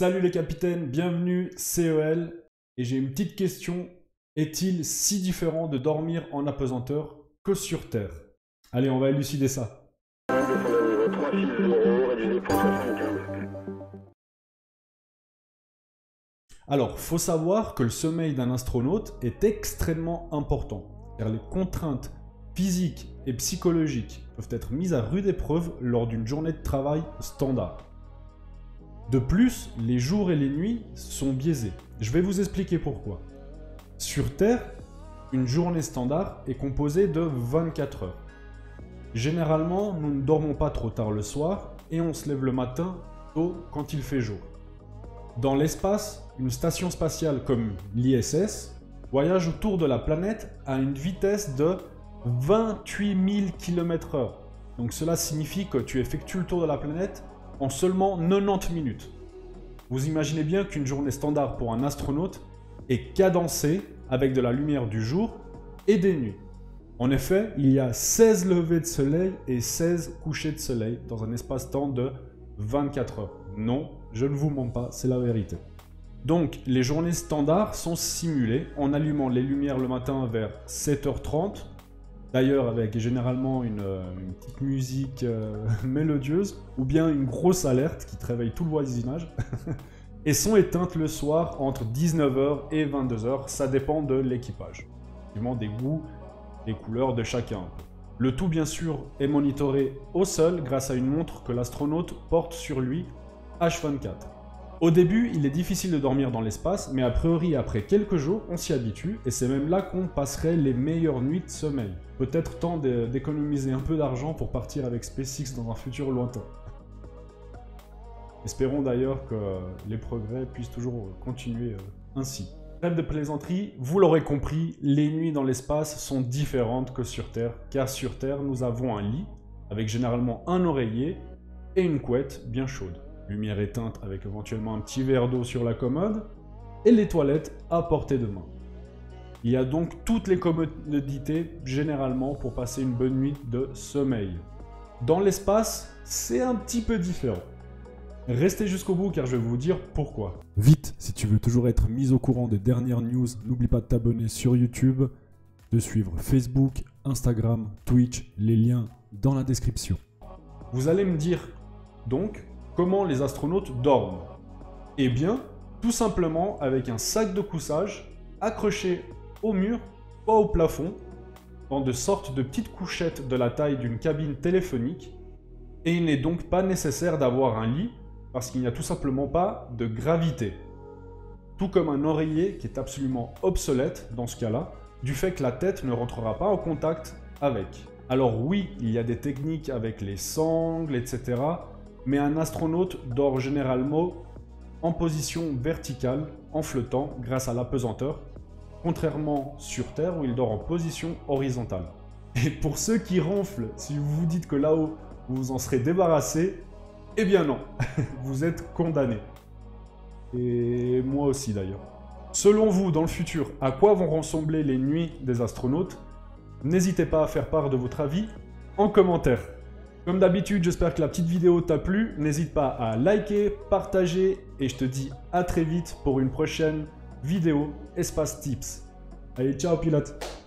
Salut les capitaines, bienvenue CEL. Et j'ai une petite question. Est-il si différent de dormir en apesanteur que sur Terre? Allez, on va élucider ça. Alors, faut savoir que le sommeil d'un astronaute est extrêmement important, car les contraintes physiques et psychologiques peuvent être mises à rude épreuve lors d'une journée de travail standard. De plus, les jours et les nuits sont biaisés. Je vais vous expliquer pourquoi. Sur Terre, une journée standard est composée de 24 heures. Généralement, nous ne dormons pas trop tard le soir et on se lève le matin tôt quand il fait jour. Dans l'espace, une station spatiale comme l'ISS voyage autour de la planète à une vitesse de 28 000 km/h. Donc cela signifie que tu effectues le tour de la planète en seulement 90 minutes. Vous imaginez bien qu'une journée standard pour un astronaute est cadencée avec de la lumière du jour et des nuits. En effet, il y a 16 levées de soleil et 16 couchers de soleil dans un espace-temps de 24 heures. Non, je ne vous mens pas, c'est la vérité. Donc, les journées standards sont simulées en allumant les lumières le matin vers 7h30, d'ailleurs avec généralement une petite musique mélodieuse, ou bien une grosse alerte qui te réveille tout le voisinage, et sont éteintes le soir entre 19h et 22h, ça dépend de l'équipage, des goûts, des couleurs de chacun. Le tout bien sûr est monitoré au sol grâce à une montre que l'astronaute porte sur lui H24. Au début, il est difficile de dormir dans l'espace, mais a priori après quelques jours, on s'y habitue et c'est même là qu'on passerait les meilleures nuits de sommeil. Peut-être temps d'économiser un peu d'argent pour partir avec SpaceX dans un futur lointain. Espérons d'ailleurs que les progrès puissent toujours continuer ainsi. Trêve de plaisanterie, vous l'aurez compris, les nuits dans l'espace sont différentes que sur Terre, car sur Terre, nous avons un lit, avec généralement un oreiller et une couette bien chaude. Lumière éteinte avec éventuellement un petit verre d'eau sur la commode, et les toilettes à portée de main. Il y a donc toutes les commodités, généralement, pour passer une bonne nuit de sommeil. Dans l'espace, c'est un petit peu différent. Restez jusqu'au bout car je vais vous dire pourquoi. Vite, si tu veux toujours être mis au courant des dernières news, n'oublie pas de t'abonner sur YouTube, de suivre Facebook, Instagram, Twitch, les liens dans la description. Vous allez me dire donc comment les astronautes dorment? Eh bien, tout simplement avec un sac de couchage accroché au mur, pas au plafond, dans de sortes de petites couchettes de la taille d'une cabine téléphonique, et il n'est donc pas nécessaire d'avoir un lit parce qu'il n'y a tout simplement pas de gravité. Tout comme un oreiller qui est absolument obsolète dans ce cas-là, du fait que la tête ne rentrera pas en contact avec. Alors oui, il y a des techniques avec les sangles, etc. Mais un astronaute dort généralement en position verticale, en flottant grâce à l'apesanteur, contrairement sur Terre où il dort en position horizontale. Et pour ceux qui ronflent, si vous vous dites que là-haut, vous vous en serez débarrassé, eh bien non, vous êtes condamné. Et moi aussi d'ailleurs. Selon vous, dans le futur, à quoi vont ressembler les nuits des astronautes? N'hésitez pas à faire part de votre avis en commentaire. Comme d'habitude, j'espère que la petite vidéo t'a plu. N'hésite pas à liker, partager et je te dis à très vite pour une prochaine vidéo Espace Tips. Allez, ciao pilote!